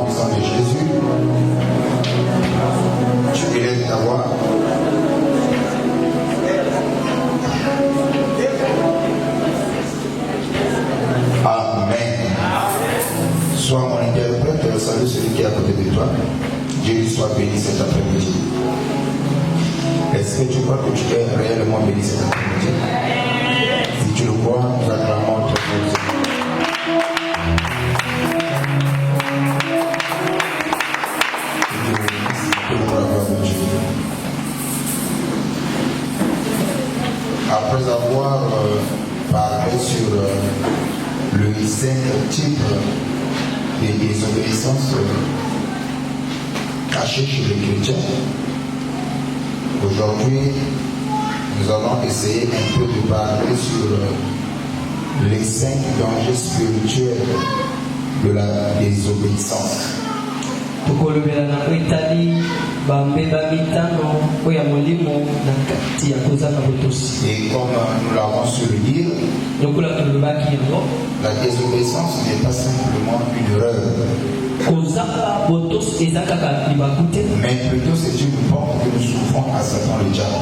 Au sang de Jésus, tu élèves ta voix. Amen. Sois mon interprète, salue celui qui est à côté de toi. Dieu lui soit béni cet après-midi. Est-ce que tu crois que tu es réellement béni cet après-midi? Si tu le crois, nous acclamons ton Dieu. Après avoir parlé sur le 5 types de désobéissance cachées chez les chrétiens, aujourd'hui, nous allons essayer un peu de parler sur les 5 dangers spirituels de la désobéissance. Et comme nous l'avons su le dire, la désobéissance n'est pas simplement une erreur, mais plutôt c'est une porte que nous souffrons à Satan le diable.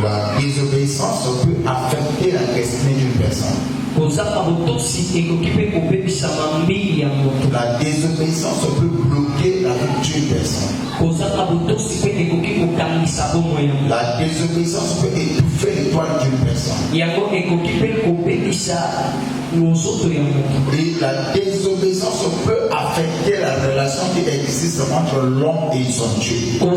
La désobéissance peut affecter la destinée d'une personne. La désobéissance peut bloquer la vie d'une personne. La désobéissance peut étouffer l'étoile d'une personne. Et la désobéissance peut affecter la relation qui existe entre l'homme et son Dieu. C'est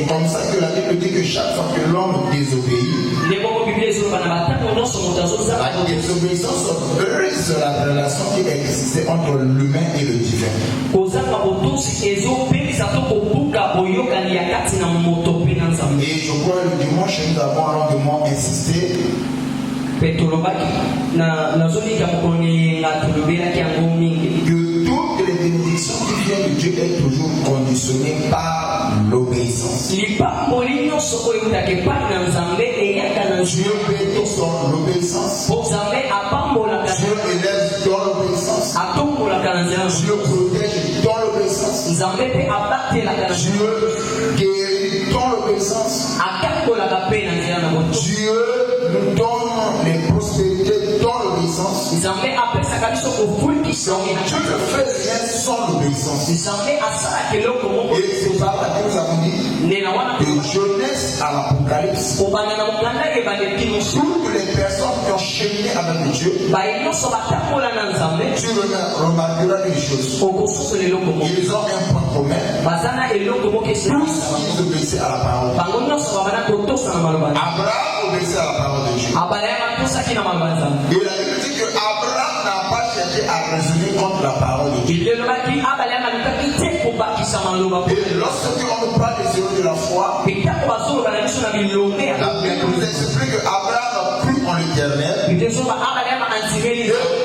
comme ça que la Bible dit que chaque fois que l'homme désobéit, la désobéissance brise la relation qui existait entre l'humain et le divin. Et je crois le dimanche nous avons longuement insisté que toutes les bénédictions qui viennent de Dieu est toujours conditionnées par l'obéissance. Dieu bénit dans l'obéissance. Dieu élève dans l'obéissance. Dieu protège dans l'obéissance. Dieu guérit dans l'obéissance. Dieu nous donne les prospérités dans l'obéissance. Donc Dieu ne fait rien sans l'obéissance. Et c'est par là que nous avons dit de Genèse à l'Apocalypse, toutes les personnes qui ont cheminé avec Dieu, tu remarqueras une chose. Ils ont un point commun. Tous ils obéissaient à la parole. Abraham obéissait à la parole de Dieu. Et la Bible dit que Abraham n'a pas cherché à raisonner contre la parole de Dieu. Et lorsque on nous parle des héros de la foi, la Bible nous explique que Abraham a cru en l'Éternel. Et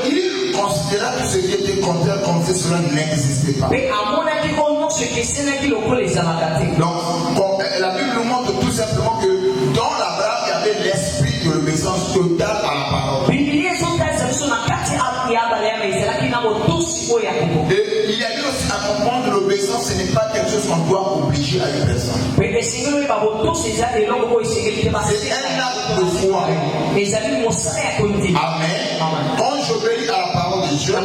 il considéra que ce qui était contraire contre cela n'existait pas. Donc, la Bible nous montre tout simplement que dans l'Abraham, il y avait l'esprit de l'obéissance totale à la parole. Et il y a eu aussi à comprendre l'obéissance, ce n'est pas quelque chose qu'on doit obliger à une personne. C'est un acte de foi. Amen. Quand j'obéis à la parole de Dieu, ce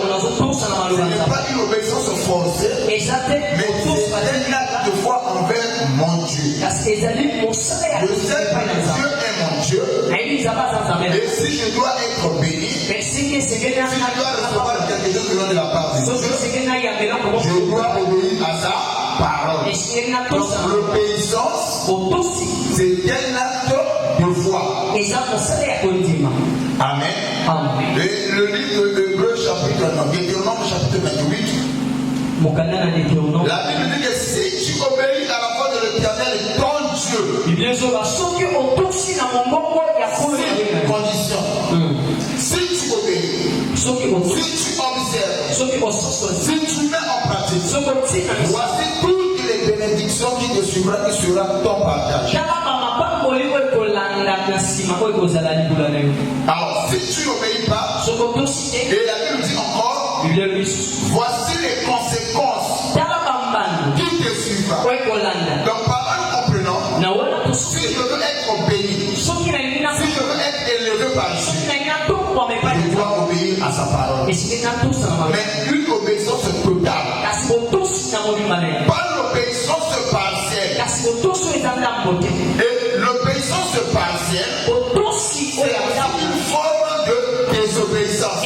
n'est pas une obéissance forcée, mais c'est un acte de foi envers mon Dieu. Je sais que Dieu est mon Dieu. Et si je dois être béni, si je dois recevoir quelque chose venant de la part de Dieu, je dois obéir à sa parole. Donc l'obéissance, c'est un acte de foi. Amen. Et le livre de Hébreux Deutéronome chapitre 28, la Bible dit que si tu obéis à la voix de l'Éternel, ton Dieu, c'est une condition. Si tu obéis, si tu observes, si tu mets en pratique, voici toutes les bénédictions qui te suivront, qui sera ton partage. Alors, si tu n'obéis pas, et la Bible dit encore, voici les conséquences qui te suivent. Donc, par là, nous comprenons, si je veux être béni, si je veux être élevé par Dieu, je dois obéir à sa parole. Mais une obéissance totale, pas l'obéissance partielle. Et l'obéissance partielle, c'est une forme de désobéissance.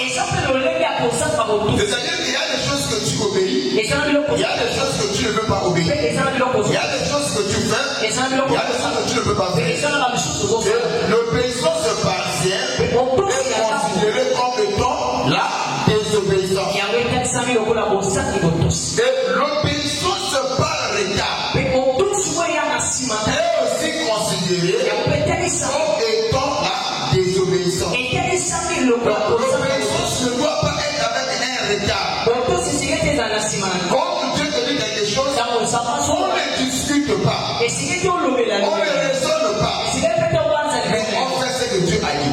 C'est-à-dire qu'il y a des choses que tu obéis, il y a des choses que tu ne veux pas obéir, il y a des choses que tu fais, il y a des choses que tu ne peux pas faire. Et l'obéissance partielle est considérée comme étant la désobéissance. Et l'obéissance par retard est aussi considérée comme étant la désobéissance. L'obéissance ne doit pas être avec un retard. Quand Dieu te dit quelque chose, on ne discute pas, on ne raisonne pas, mais on fait ce que Dieu a dit.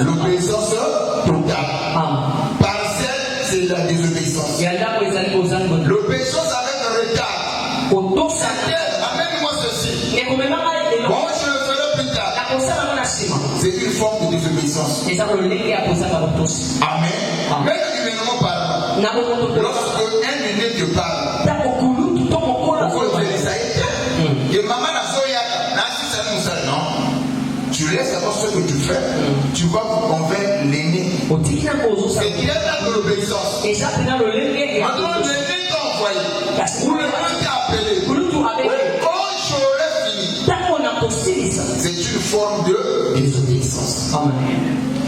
L'obéissance totale. Partielle, c'est la désobéissance. L'obéissance avec un retard. Amène-moi ceci. Bon, je le ferai plus tard. C'est une forme de désobéissance. Amen. Mais humainement parlant, lorsque un aîné te parle, tu laisses d'abord ce que tu fais, tu vas convaincre l'aîné. C'est qu'il y a de l'obéissance. Maintenant, l'aîné t'a envoyé, ou le monde t'a appelé. Quand j'aurai fini, c'est une forme de désobéissance.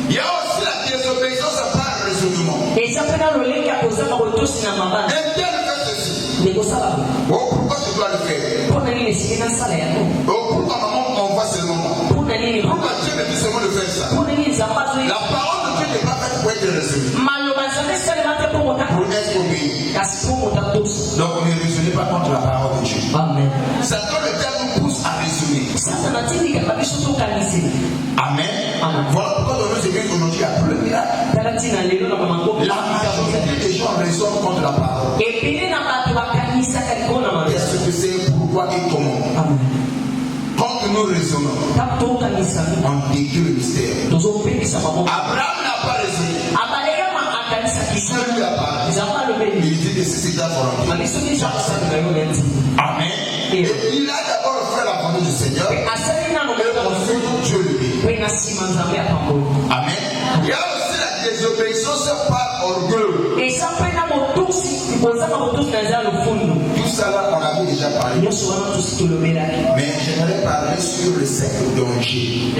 Il y a aussi la désobéissance par raisonnement. Un tel fait ceci. Oh, pourquoi tu dois le faire? Oh, pourquoi maman m'envoie seulement moi? Pourquoi Dieu me dit seulement de faire ça? La parole de Dieu n'est pas faite pour être raisonnée, pour être obéie. Donc ne raisonnez pas contre la parole de Dieu. Amen. Satan, le diable, nous pousse à raisonner. Amen. Voilà pourquoi dans nos églises aujourd'hui il y a plus de miracles. La majorité des gens raisonnent contre la parole. Qu'est-ce que c'est, pourquoi et comment? Quand nous raisonnons, on décrit le mystère. Abraham n'a pas raisonné. Dieu lui a parlé. Il dit que c'est ta volonté. Amen. Et il a d'abord fait la volonté du Seigneur. Et ensuite Dieu le bénit. Amen. Il y a aussi la désobéissance par orgueil. Tout ça là, on avait déjà parlé. Mais j'aimerais parler sur le cercle danger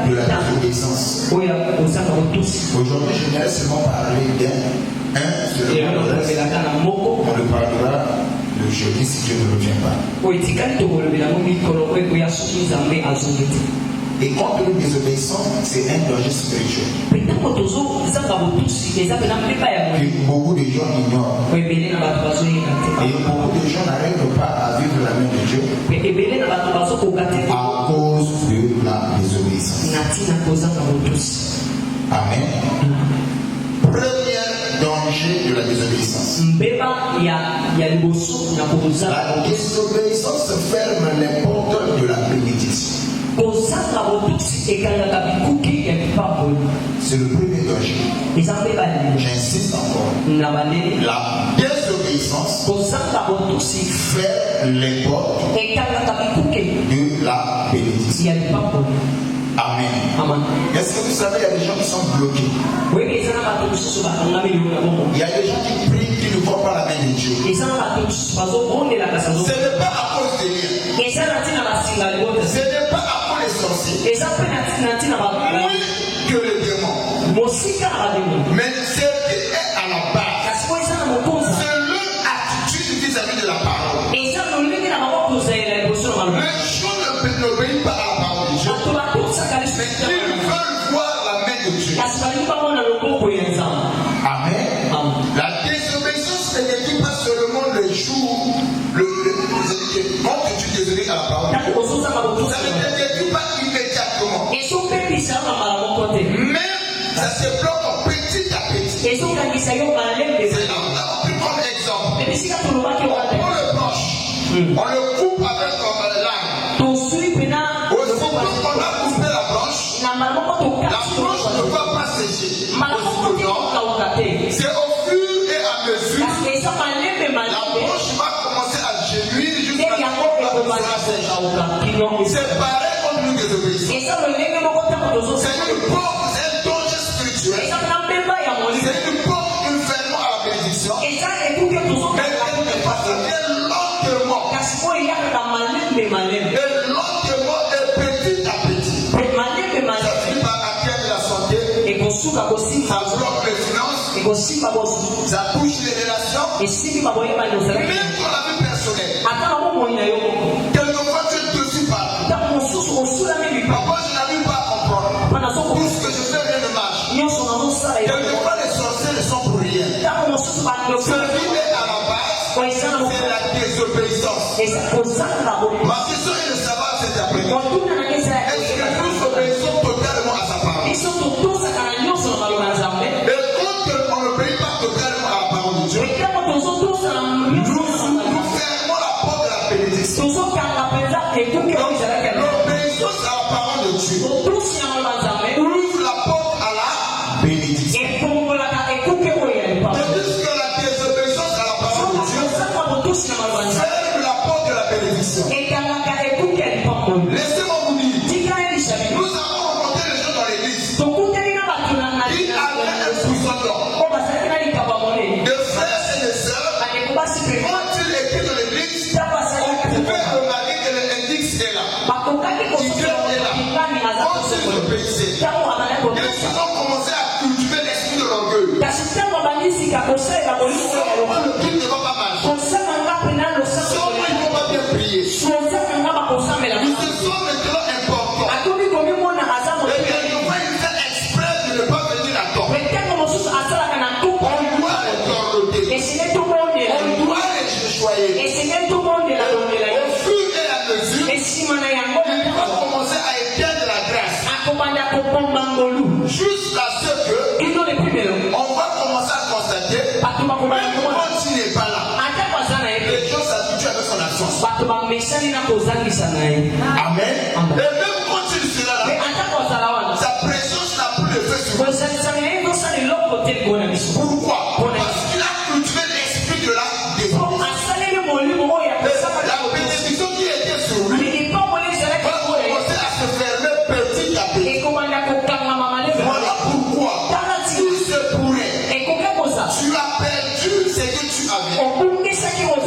de la désobéissance. Aujourd'hui, j'aimerais seulement parler d'un sur le on le parlera le jeudi si Dieu ne revient pas. Et quand on est désobéissant, c'est un danger spirituel. Que beaucoup de gens ignorent. Et beaucoup de gens n'arrivent pas à vivre la main de Dieu à cause de la désobéissance. Amen. Premier danger de la désobéissance. La désobéissance ferme les portes de la bénédiction. C'est le premier danger. J'insiste encore. La désobéissance ferme les portes de la bénédiction. Amen. Est-ce que vous savez, il y a des gens qui sont bloqués. Il y a des gens qui prient, qui ne voient pas la main de Dieu. Ce n'est pas à cause de rien. Ce n'est pas à cause des sorciers. Oui, que les démons. Mais ce qui est à la base, c'est leur attitude vis-à-vis de la parole. Les gens n'obéissent pas à la parole de Dieu. Mais ils veulent voir la main de Dieu. Amen. La désobéissance ne détruit pas seulement le jour, quand tu désobéis à la parole de Dieu. Ça ne te détruit pas Mais ça se bloque petit à petit. C'est là, on a pris comme exemple. On prend le planche, on le coupe avec la lame. Aussitôt qu'on a coupé la planche ne va pas sécher. C'est au fur et à mesure, la planche va commencer à gémir jusqu'à ce qu'on sera sèche. C'est pareil comme nous des obéissants. C'est un danger spirituel. C'est une porte, une ferme à la bénédiction. Mais elle ne passe bien lentement. Et lentement et petit à petit. Ça finit par atteindre la santé. Ça bloque les finances. Ça touche les relations. Même dans la vie personnelle. Quelquefois tu es dessus partout. Parfois je n'arrive pas à comprendre. Tout ce que je fais rien ne marche. Quelquefois les sorciers ne sont pour rien. Ce qui est à la base, c'est la désobéissance. Ma question est de savoir cet après-midi. Est-ce que nous obéissons totalement à sa parole? Et quand on n'obéit pas totalement à la parole de Dieu, nous fermons la porte de la bénédiction. L'obéissance à la parole de Dieu ouvre la porte à la bénédiction. Tandis que la désobéissance à la parole de Dieu ferme la porte de la bénédiction. Laissez-moi vous dire, nous avons rencontré les gens dans l'église qui avaient un puissant de frères et de sœurs. Quand il était dans l'église, on pouvait remarquer que l'index est là. Il est là. On se obéissait. Et ils ont commencé à cultiver l'esprit de l'orgueil. Le culte ne va pas marcher. Ils ne vont pas bien prier. Ils se sont maintenant importants. Et quelquefois, ils font exprès de ne pas venir à temps. On doit les dorloter. On doit les choyer. Au fur et à mesure, ils vont commencer à éteindre la grâce. Jusqu'à ce que on va commencer à constater, même quand il n'est pas là, les gens s'habituent avec son absence. Amen. Et même quand il sera là, sa présence n'a plus de fait sur nous. Pourquoi? Parce qu'il a cultivé l'esprit de la défense. La bénédiction qui était sur lui va commencer à se fermer petit à petit. Voilà pourquoi il se pourrait. Tu as perdu ce que tu avais.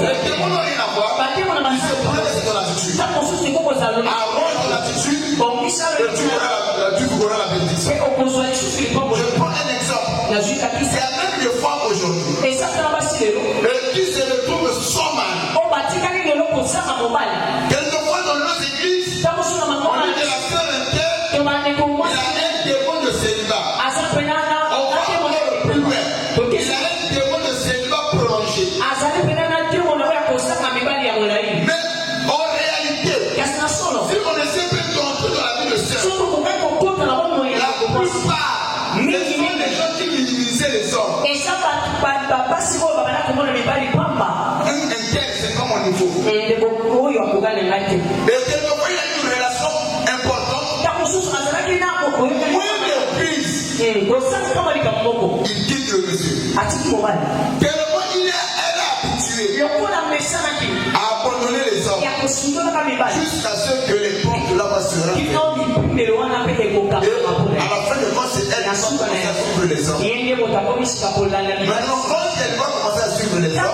Les démons n'ont rien à voir. Il se pourrait que c'est ton attitude. Arrange ton attitude et tu auras la bénédiction. Je prends un exemple. Il y a même des femmes aujourd'hui et qui se retrouvent sans mari. Quelquefois dans nos églises, on dit de la sœur interne, il a un démon de célibat. On va encore plus loin. Il a un démon de célibat prolongé. Mais en réalité, si on essaie de rentrer dans la vie de sœur, la plupart des gens qui minimisaient les hommes. Un interne, c'est comme au niveau. Et quelquefois, il y a une relation importante. Moins de prise, il quitte le monsieur. Quelquefois, elle est habituée à abandonner les hommes jusqu'à ce que les portes de là-bas se renferment. Et à la fin de compte, c'est elle qui va commencer à suivre les hommes. Maintenant, quand elle va commencer à suivre les hommes,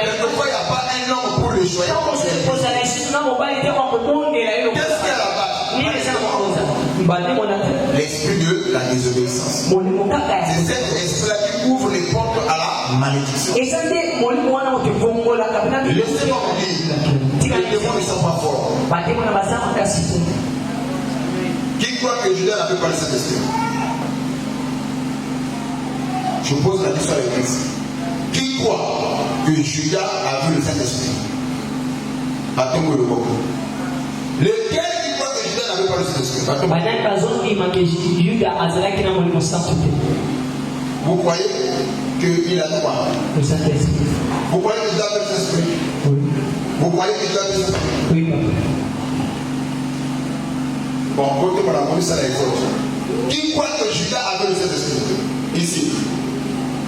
quelquefois, il n'y a pas un homme pour le choisir. Qu'est-ce qu'il y a là-bas? L'esprit de la désobéissance. C'est cet esprit-là qui ouvre les portes à la malédiction. Laissez-moi vous dire, les démons ne sont pas forts. Qui croit que Judas n'a pas parlé de cet esprit? Je pose la question à l'église. Qui croit que Judas a vu le Saint-Esprit? Attends-moi le mot. Lequel qui croit que Judas n'avait pas le Saint-Esprit? Vous croyez qu'il a quoi? Le Saint-Esprit. Vous croyez que Judas avait le Saint-Esprit? Oui. Vous croyez que Judas avait le Saint-Esprit? Oui, papa. Bon, côté pour la police, ça est fort. Qui croit que Judas avait le Saint-Esprit? Ici.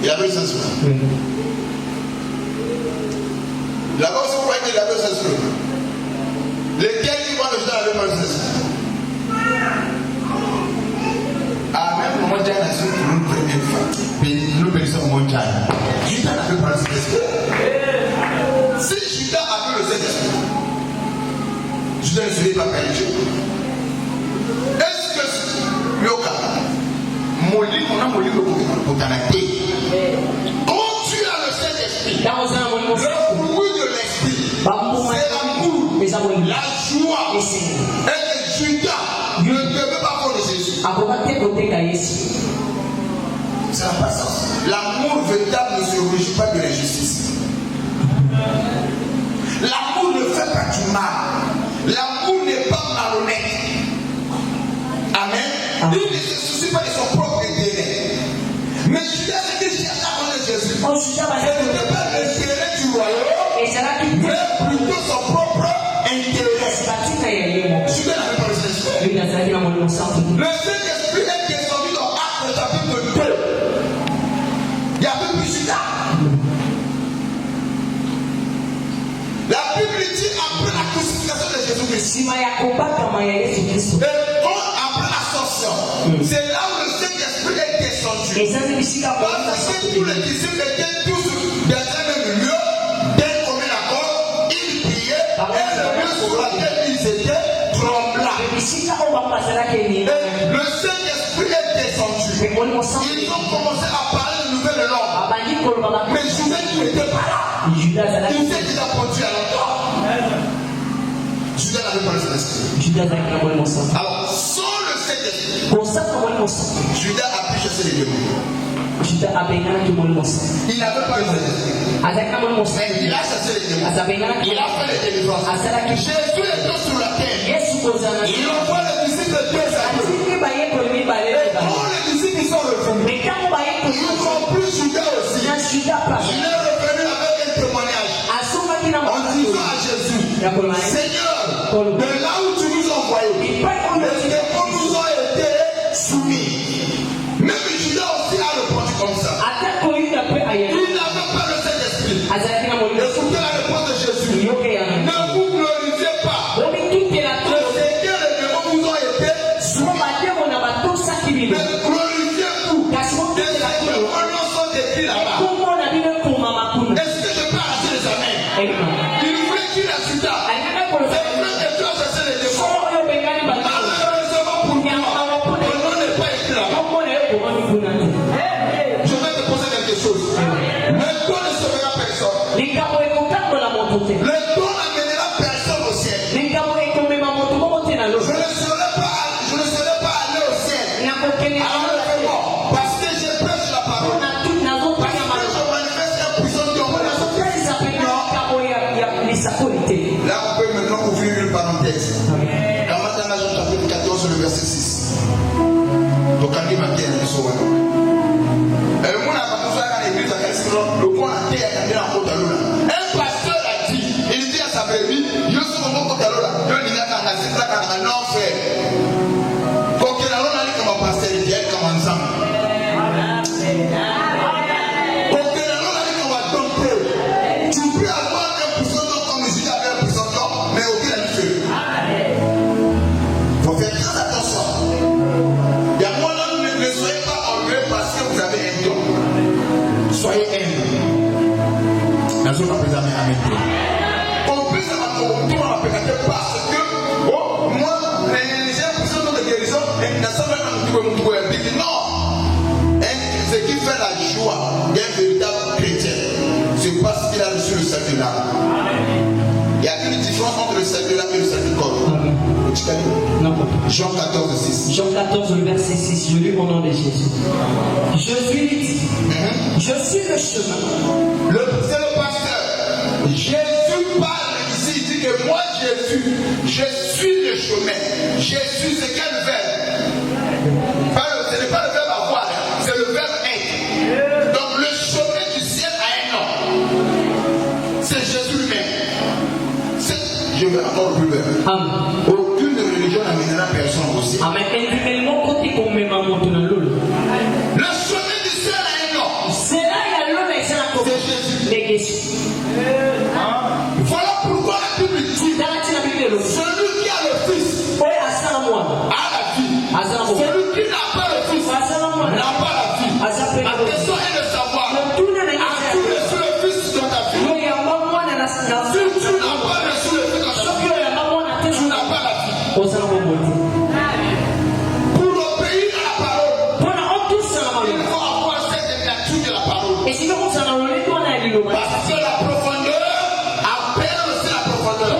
Il avait le Saint-Esprit. Oui. Là-bas, vous croyez qu'il avait le Saint-Esprit? Lesquels qui croient que Judas avait pas le Saint-Esprit? Ah, même moi, j'ai un assuré pour une première fois. Nous bénissons au monde. Judas n'avait pas le Saint-Esprit. Si Judas avait le Saint-Esprit, Judas ne serait pas péché. Est-ce que Yoka, mon livre, on a mon livre pour t'arrêter. Quand tu as le Saint-Esprit, le fruit de l'Esprit, c'est l'amour, la joie. Et Judas ne devait pas voir de Jésus. Ça n'a pas sens. L'amour véritable ne se réjouit pas de l'injustice. L'amour ne fait pas du mal. L'amour n'est pas malhonnête. Amen. Il ne se soucie pas de son propre intérêt. Mais Judas, ce qu'il cherche à connaître Jésus, ce n'était pas l'intérêt du royaume, mais plutôt son propre intérêt. Judas n'avait pas le Saint-Esprit. Le Saint-Esprit est descendu dans Actes chapitre 2. Il n'y avait plus Judas. La Bible dit après la crucifixion de Jésus-Christ. Et après l'ascension, c'est là où le Saint-Esprit est descendu. Parce que tous les disciples étaient tous dans un même lieu, d'un commun accord, ils priaient, et le lieu sur lequel ils étaient trembla. Et le Saint-Esprit est descendu. Ils ont commencé à parler de nouvelles langues. Mais Judas n'était pas là. Il s'est déjà produit à longtemps. Judas n'avait pas le Saint-Esprit. Alors, sans le Saint-Esprit, Judas a pu chasser les démons. Il n'avait pas le Saint-Esprit. Mais il a chassé les démons. Il a fait les délivrances. Jésus est sur la terre. Il envoie les disciples de Dieu à eux. Et quand les disciples sont revenus, ils ont pris Judas aussi. Il est revenu avec un témoignage en disant à Jésus, Seigneur, de là où tu nous as envoyés, les démons nous ont été soumis. Même Judas aussi a répondu comme ça. Il n'avait pas le Saint-Esprit. Écoutez la réponse de Jésus. Ne vous glorifiez pas. Le Seigneur, les démons vous ont été soumis. Mais glorifiez-vous. Les démons sont écrits là-bas. Est-ce que je peux arracher les amens? Il voulait qu'il a Judas. Malheureusement pour moi, le nom n'est pas écrit là-bas. Je vais te poser quelque chose. Le don ne sauvera personne. Le don n'amènera personne au ciel. Je ne serai pas allé au ciel. Parce que je prêche la parole. Parce que je manifeste un puissant don. Là, on peut maintenant ouvrir une parenthèse. Dans Matthieu chapitre 14, le verset 6. Donc, on dit Matthieu, un pasteur a dit, il dit à sa bébé, je suis mon frère. Non, frère. Quand il a dit comme un pasteur, il dit comme un sang. Quand il a dit comme un docteur, tu peux avoir un puissant d'homme comme Jésus avait un puissant d'homme, mais aucun n'a feu. Il faut faire très attention. Il y a moi là, ne soyez pas orgueilleux parce que vous avez un don. Soyez humble. On peut savoir comment on peut faire parce que moi, j'ai un puissant de guérison et il n'a pas non. Ce qui fait la joie d'un véritable chrétien, c'est parce qu'il a reçu le salut là. Il y a une différence entre le salut là et le salut corps. Jean 14, 6. Jean 14, le verset 6. Je lis au nom de Jésus. Jésus dit, je suis le chemin. C'est le pasteur. Jésus parle ici, il dit dit que moi Jésus, je suis le chemin. Jésus, c'est quel verbe? Ce n'est pas le verbe avoir, c'est le verbe être. Donc le chemin du ciel a un nom. C'est Jésus lui-même. Je vais encore plus loin. Aucune religion n'amènera personne au ciel. Amen. Le chemin du ciel a un nom. C'est Jésus. Voilà pourquoi la Bible dit celui qui a le Fils a la vie. Celui qui n'a pas le Fils n'a pas la vie. La question est de savoir, as-tu reçu le Fils dans ta vie? Si tu n'as pas reçu le Fils dans ta vie, tu n'as pas la vie. Pour obéir à la parole, il faut avoir cette nature de la parole. Parce que la profondeur appelle aussi la profondeur.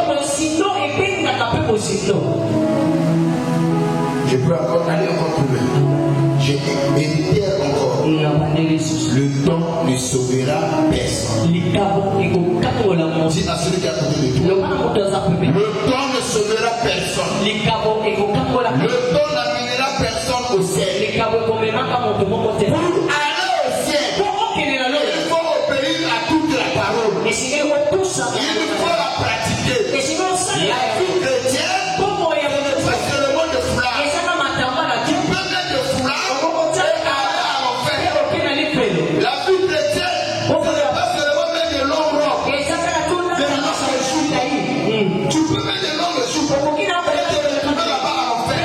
Je peux encore aller encore plus loin. J'ai médité encore. Le temps ne sauvera personne. Dis à celui qui est à côté de toi. Le temps ne sauvera personne. Le temps n'amènera personne au ciel. Pour aller au ciel, il faut obéir à toute la parole. Il faut la pratiquer. La vie chrétienne, c'est seulement de foulard. Tu peux mettre de foulard et aller à l'enfer. La vie chrétienne, c'est pas seulement mettre de longues robes. Tu peux mettre de longues joues et te retrouver là-bas à l'enfer.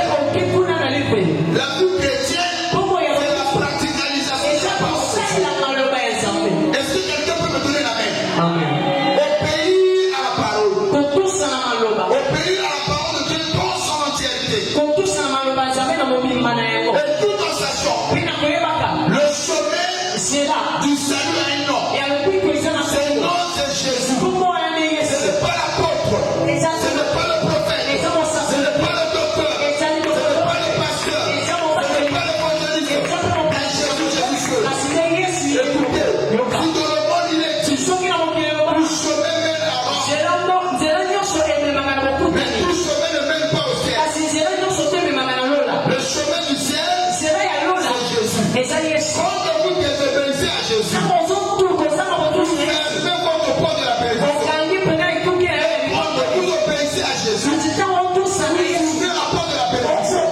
La vie chrétienne, c'est la pratiqualisation de la parole. Est-ce que quelqu'un peut me donner la main? Obéir à la parole. Obéir à la parole de Dieu dans son entièreté. Et tout en sachant, le chemin du salut a un nom. C'est le nom de Jésus. Ce n'est pas l'apôtre, ce n'est pas le prophète, ce n'est pas le docteur, ce n'est pas le pasteur, ce n'est pas l'évangéliste, mais Jésus seul. Écoutez, si dans le monde il est dit, tout chemin mène à Rome, mais tout chemin ne mène pas au ciel. Le chemin du ciel, c'est Jésus. Quand vous désobéissez à Jésus, fermez votre porte de la bénédiction. Quand vous obéissez à Jésus, ouvrez la porte de la bénédiction.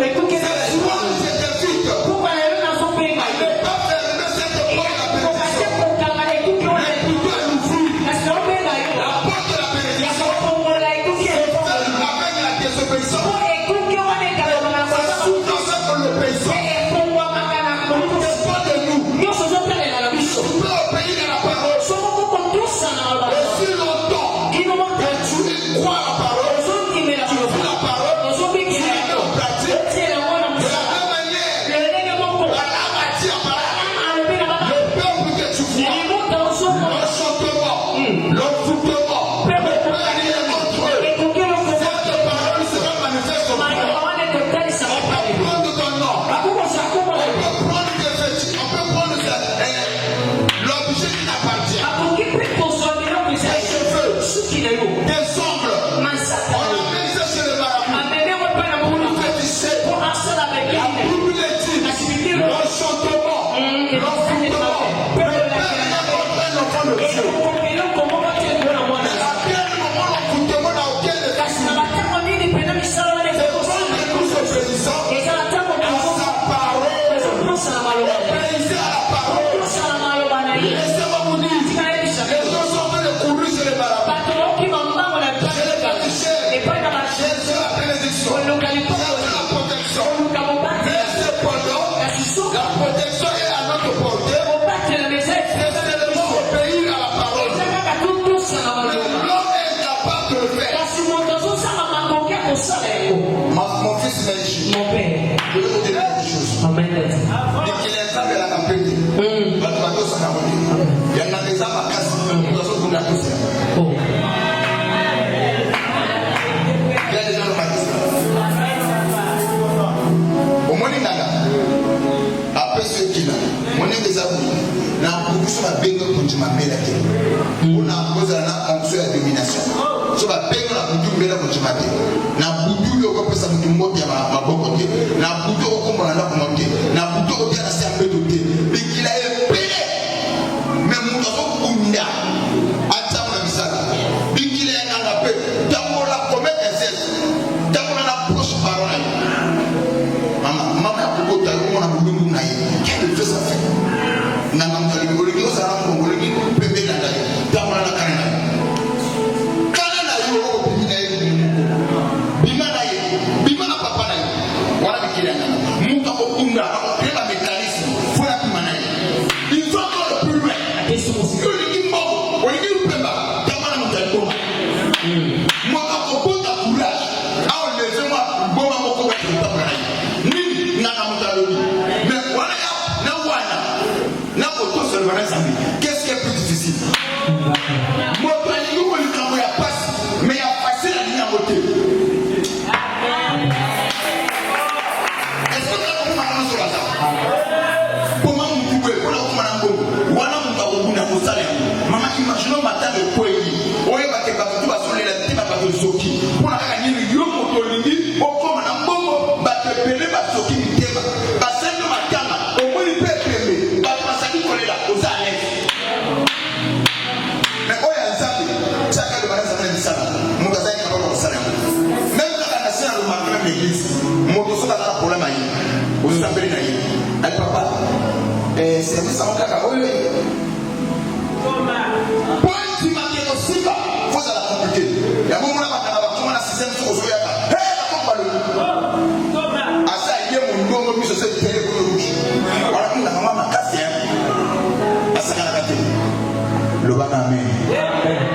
C'est souvent nous évite à ne pas fermer cette porte de la bénédiction, mais plutôt à l'ouvrir. La porte de la bénédiction, c'est faire avec la désobéissance. C'est souvent ça qu'on l'obéissance. Ce n'est pas de nous. Tu peux obéir à la parole aussi longtemps que tu crois à la parole, tu vis la parole, tu la mets en pratique. De la même manière, la matière par le peuple que tu vois, l'enchantement, l'envoûtement, le péril entre eux, cette parole sera manifeste au monde. On peut prendre ton nom, on peut prendre tes vêtements, on peut prendre l'objet qui t'appartient, tes cheveux, tes ongles. On amène ça chez le marabout pour nous féticher. La Bible dit l'enchantement, l'envoûtement, le père n'a contraint l'enfant de Dieu. À quel moment l'envoûtement n'a aucun effet sur nous? C'est quand nous obéissons à sa parole. Obéissez à la parole. Laissez-moi vous dire, les gens sont en train de courir chez les marabouts, chez les féticheurs, chercher la bénédiction, chercher la protection. Mais cependant, la protection est à notre portée. C'est seulement obéir à la parole. L'homme est capable de le faire. Mon fils Melchi, je vais vous dire quelque chose. Dès qu'il est entré à la campagne, il y a des âmes à casse, il y a des gens qui ont au moins, il y a après ce qu'il a, on est des amis. Là, on a besoin de la domination. Qu'est-ce qui est plus difficile? Mais il y a facile à venir à voter. Est-ce que tu as compris sur la table? Comment vous pouvez, maman, imaginons matin de quoi il dit. On est battu par tout, sur les lèvres, pas de soki. Pour la gagner le yo, on te dit, on comme un bongo, battu pelé, battu soki, mitema. Bassin de matama, au moins il peut être aimé. Battu masaki collé là, aux alèves. Mais oh, il y a un sapi. Chacun de malade, ça fait du salaire. Mon gars, il n'y a pas de salaire. Même quand la nation a remarqué même l'église, mon dossier a un problème à y. Vous savez, elle papa. C'est ça, mon caca. Oui, oui. Point du marqué aussi, faut ça la compliquer. Il y a un moment là, comment la système se rejoint. Hé, la compa le. À ça, il y a mon nom, mais je sais que c'est le rouge. Voilà, la maman m'a cassé. À ça, la cassé. Le banamé.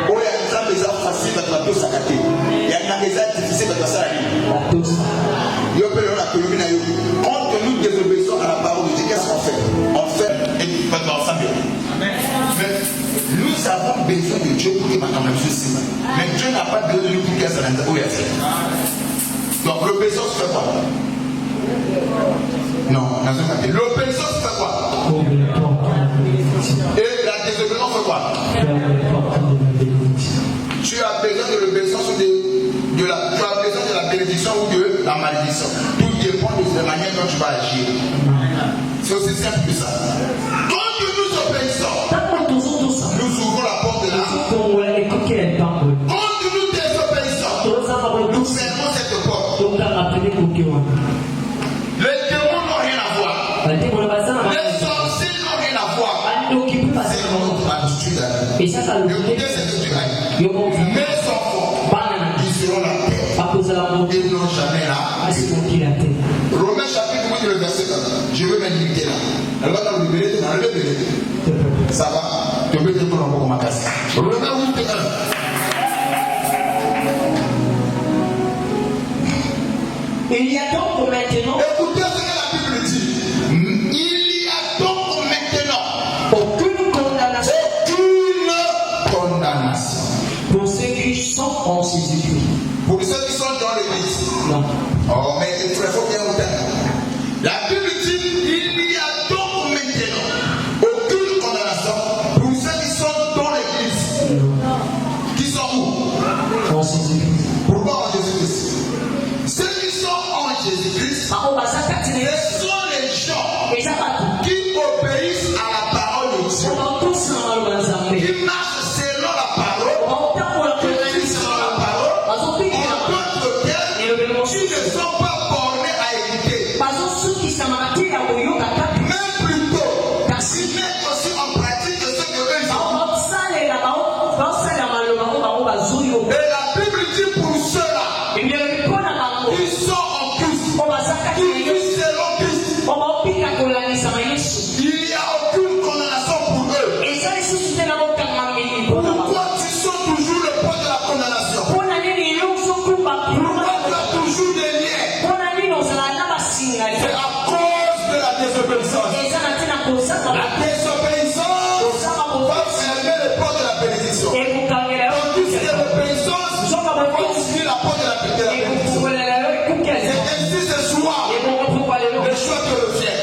Oh, il y a des gens déjà faciles, mais tu vas tous s'accater. Il y a des gens difficiles, mais tu vas ça la ligne. Il y a peu de la colomine à eux. Compte tenu des obéissances à la parole de Dieu, qu'est-ce qu'on fait? On fait et tu vas ensemble. Mais nous avons besoin de Dieu pour que ma caméra soit. Mais Dieu n'a pas besoin de nous pour qu'elle s'en aille. Donc l'obéissance fait quoi? Non, l'obéissance fait quoi? Et la désobéissance fait quoi? Tu as besoin de l'obéissance ou tu as besoin de la bénédiction ou de la malédiction. Tout dépend de la manière dont tu vas agir. C'est aussi simple que ça. Quand nous obéissons, nous ouvrons la porte de la vie. Quand nous désobéissons, nous fermons cette porte. Les démons n'ont rien à voir. Les sorciers n'ont rien à voir. C'est notre attitude. Écoutez cette attitude. Mes enfants, ils seront la paix. Ils n'ont jamais la paix. Romains chapitre 8, le verset 1. Je veux m'indiquer là. Elle va nous libérer, dans le libérer. Ça va? Tu peux dire pour un peu ma casse. Romains 8, 1. Il y a donc maintenant. Écoutez ce que la Bible dit. Il y a donc maintenant aucune condamnation. Aucune condamnation. Pour ceux qui sont en Jésus-Christ. Pour ceux qui sont dans l'église. Non. Oh, mais il faut bien entendre. La Bible dit il y a donc maintenant aucune condamnation pour ceux qui sont dans l'église. Qui sont où? En Jésus-Christ. Pourquoi en Jésus-Christ? Ceux qui sont en Jésus-Christ, ce sont les gens qui obéissent à la parole de Dieu. Qui marchent selon la parole. Qui vivent selon la parole. En d'autres termes, qui ne sont pas bornés à écouter. Même plutôt, s'ils mettent aussi en pratique ce que eux ils ont. Et la Bible dit pour ceux-là, ils sont en Christ. Ils vivent selon Christ. Il n'y a aucune condamnation pour eux. Pourquoi tu sens toujours le poids de la condamnation? Pourquoi tu as toujours des liens? C'est à cause de la désobéissance. La désobéissance va fermer les portes de la bénédiction. Tandis que l'obéissance va ouvrir la porte de la bénédiction. C'est ainsi ce soir, le choix que le fait.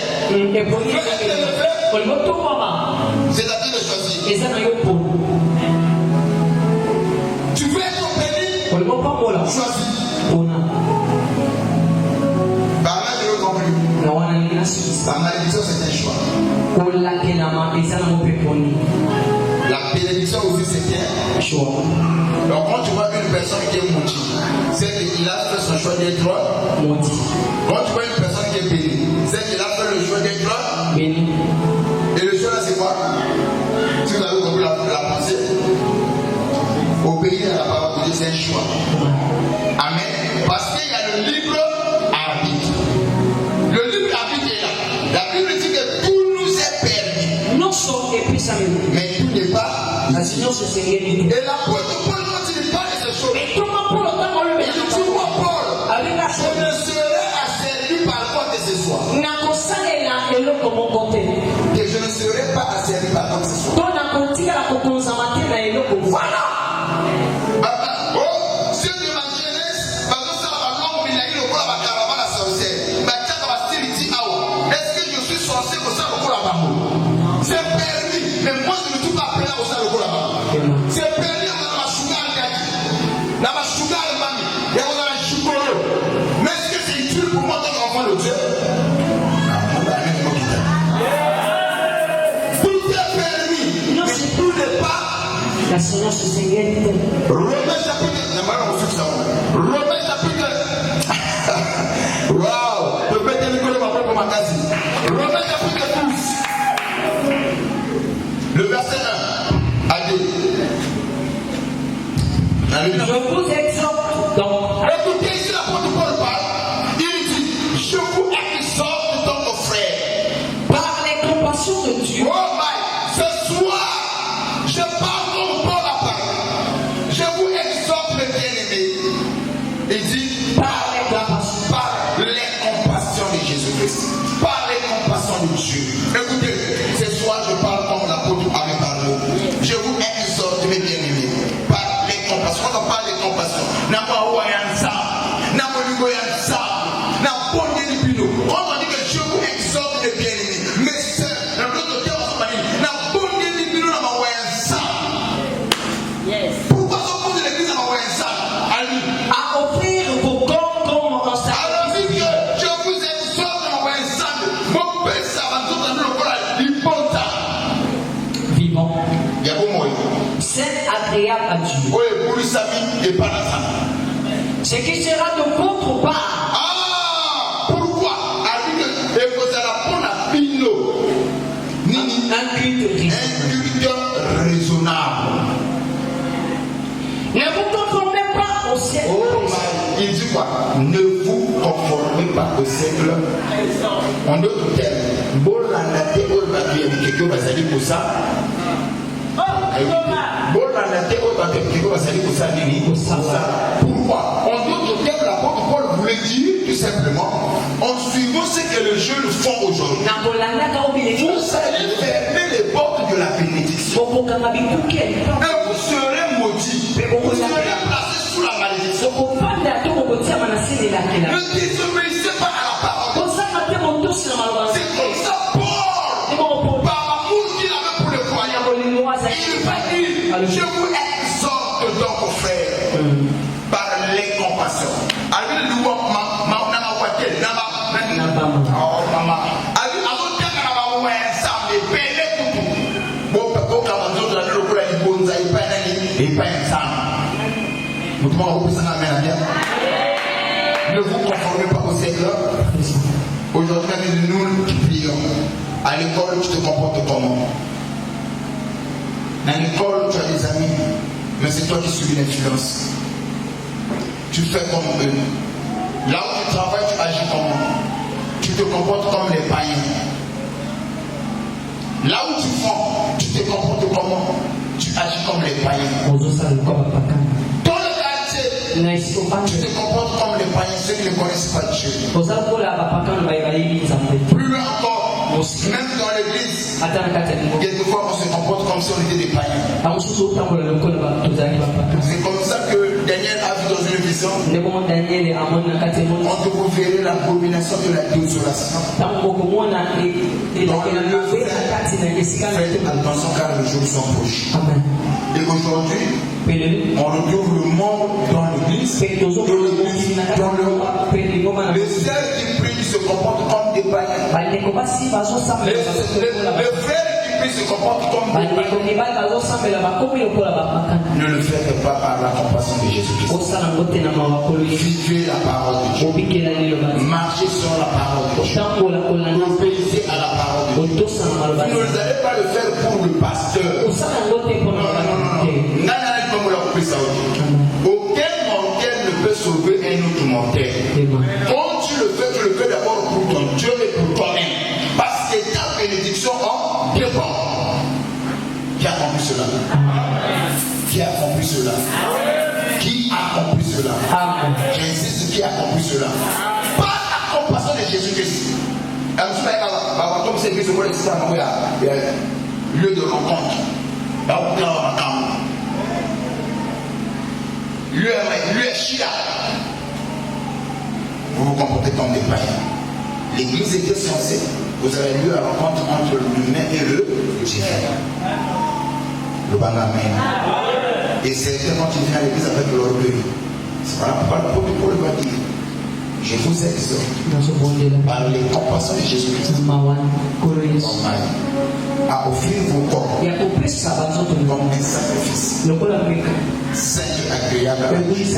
C'est à dire de choisir. Tu veux être béni? Choisis. Par là, je veux comprendre. La malédiction, c'est un choix. La bénédiction aussi, c'est un choix. Donc quand tu vois une personne qui est maudite, c'est qu'il a fait son choix d'être maudit. Quand tu vois une personne qui est bénie, c'est qu'il a fait le choix d'être béni. Et le choix là, c'est quoi? Si vous avez compris la pensée, obéir à la parole de Dieu, c'est un choix. Amen. Parce qu'il y a le libre arbitre. Le libre arbitre est là. La Bible dit que tout nous est permis. Non solo et puis ça mais tout n'est pas. Et l'apôtre Paul, quand il parle de ces choses, il dit moi Paul, je ne serai asservi par contre de ce soir. Que je ne serai pas asservi par contre de ce soir. Voilà. Ceux de ma jeunesse, est-ce que je suis sorcier pour ça le là-bas? C'est permis, mais moi je ne suis pas appelé pour ça le là-bas. C'est permis dans ma sugar daddy, dans ma sugar mami, et on a un chibolo. Mais est-ce que c'est utile pour moi d'être enfant de Dieu? Tout est permis, mais tout n'est pas. La Seigneur se Seigneur. Romains chapitre. Romains chapitre. Waouh! Peut-être Nicolas va prendre ma case. Romains chapitre 12. Le verset 1 à 2. Je vous exhorte donc. Écoutez ici l'apôtre Paul parle. Il dit: je vous exhorte donc, mon frère, par les compassions de Dieu. Oh my, ce soir, je parle comme Paul a parlé. Je vous exhorte, mes bien-aimés. Il dit: par les compassions de Jésus-Christ, par les compassions de Dieu. Écoutez, ce soir, je parle comme l'apôtre avait parlé. Je vous exhorte, mes bien-aimés, par les compassions. Quand on parle des compassions, n'a pas ouayansa, n'a pas ouayansa, n'a pas ouayansa. Quand on dit que je vous exhorte, mes bien-aimés, mes sœurs, dans l'autre terme, on va dire, n'a pas ouayansa, n'a pas ouayansa. Pourquoi on pose l'église à ouayansa? À offrir vos corps comme un sacrifice. Alors, dit que je vous exhorte à ouayansa, mon père, ça va tout à l'heure, il porte. Vivant. Il y a beau mot. C'est agréable à Dieu. Oui, pour lui, sa vie n'est pas la sa. Ce qui sera de votre part. Ah, pourquoi? Et vous allez prendre la pino. Un culte raisonnable. Ne vous conformez pas au siècle. Oh, il dit quoi? Ne vous conformez pas au siècle. En d'autres termes, bon, la tête, on va dire quelque chose, va pour ça. Pourquoi? En d'autres termes, l'apôtre Paul voulait dire tout simplement, en suivant ce que les jeunes font aujourd'hui, vous allez fermer les portes de la bénédiction. Et vous serez maudits. Vous serez placés sous la malédiction. Ne désobéissez pas à la parole. C'est comme ça, Paul, par l'amour qu'il avait pour les croyants, il va dire: je vous exhorte donc, frère, par les compassions. Ne vous conformez pas au siècle. Aujourd'hui, nous qui prions. À l'école, tu te comportes comment? Dans l'école, tu as des amis, mais c'est toi qui subis l'influence. Tu fais comme eux. Là où tu travailles, tu agis comment? Tu te comportes comme les païens. Là où tu vends, tu te comportes comment? Tu agis comme les païens. Dans le quartier, tu te comportes comme les païens, ceux qui ne connaissent pas Dieu. Plus encore, même dans l'église, quelquefois on se comporte comme si on était des païens. C'est comme ça que Daniel a vu dans une vision. On vous verrez l'abomination de la désolation. Faites attention car les jours sont proches. Et aujourd'hui, on retrouve le monde dans l'église, dans le monde. Les sœurs qui prient se comportent comme des païens. Le frère qui puisse se comporter comme des païens. Ne le faites pas par la compassion de Jésus-Christ. Vivez la parole de Dieu. Marchez sur la parole de Dieu. Obéissez à la parole de Dieu. Vous ne allez pas le faire pour le pasteur. Aucun mortel ne peut sauver un autre mortel. Quand tu le fais d'abord pour ton Dieu et pour toi-même. Parce que ta bénédiction en dépend. Qui a accompli cela? Qui a accompli cela? Qui a accompli cela? J'insiste, qui a accompli cela? Pas la compassion de Jésus-Christ. Lieu de rencontre. Lieu Shira. Vous vous comportez comme des païens. L'église était censée, vous avez lieu à rencontre entre l'humain et le divin. Le bon amen. Et certains quand ils viennent à l'église avec l'orgueil. C'est voilà pourquoi l'apôtre Paul va dire, je vous exhorte par les compassions de Jésus-Christ à offrir vos corps comme un sacrifice saint et agréable à Dieu. Je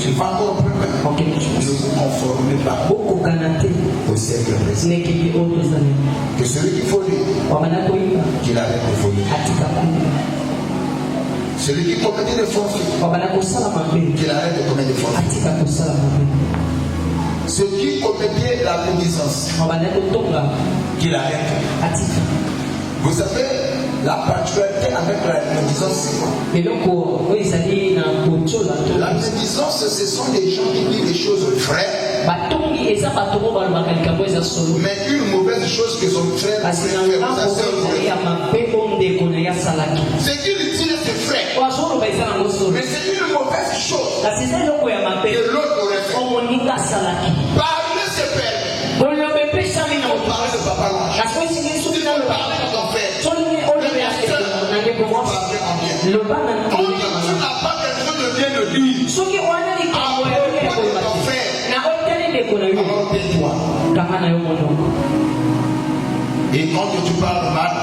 vais encore plus loin. Ne vous conformez pas au siècle présent. Que celui qui faut lire, qu'il arrête de voler. Celui qui commet des forfaits, qu'il arrête de commettre des forfaits. Ceux qui commettaient la médisance, qu'il arrête. Vous savez, la particularité avec la médisance, c'est quoi? La médisance, ce sont des gens qui disent des choses vraies, mais une mauvaise chose que son frère peut faire, c'est qu'il dit c'est vrai, mais c'est une mauvaise chose que l'autre aurait fait. Parler se permet. On parle de papa l'ange. Si on parle de ton frère, quand tu n'as pas quelque chose de bien de dire, et quand tu parles mal,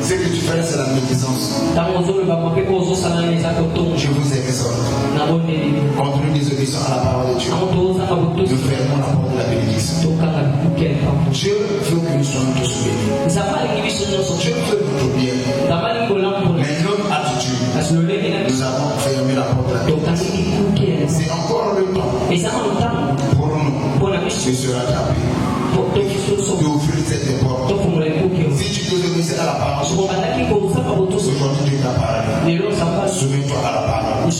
ce que tu fais, c'est la médisance. Je vous exhorte. Quand nous désobéissons à la parole de Dieu, nous fermons la porte de la bénédiction. Dieu veut que nous soyons tous bénis. Dieu veut notre bien. Mais notre attitude, nous avons fermé la porte de la bénédiction. C'est encore le temps pour nous de se rattraper, d'ouvrir cette porte. Si tu désobéissais à la parole, aujourd'hui tu t'a parlé. Souviens-toi à la parole.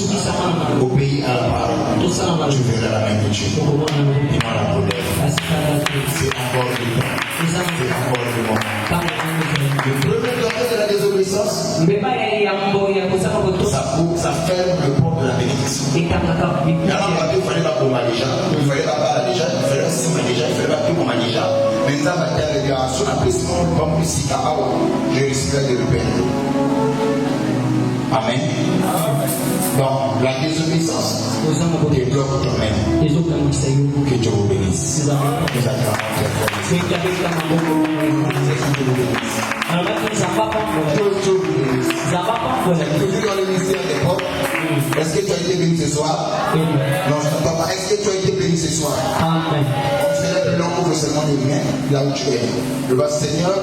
Obéis à la parole. Tu verras la main de Dieu. Dis-moi la colère. C'est encore le temps. C'est encore le moment. Le premier degré de la désobéissance, ça ferme le port de la bénédiction. Il fallait pas pour déjà, il fallait pas parler déjà, il fallait pas si déjà, il fallait pas tout comme déjà. Maintenant, ma terre est bien, sur la pression, comme si je risquerais de le perdre. Amen. Donc, la désobéissance débloque toi-même. Que Dieu vous bénisse. Nous dans le ministère des portes. Est-ce que tu as été béni ce soir? Non, je ne sais pas. Est-ce que tu as été béni ce soir? Amen. L'on ouvre seulement les mains là où tu es. Le bas Seigneur,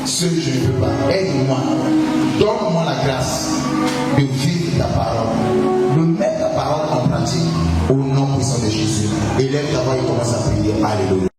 seul je ne peux pas. Aide-moi. Donne-moi la grâce de vivre ta parole, de mettre ta parole en pratique au nom puissant de Jésus. Élève ta voix et commence à prier. Alléluia.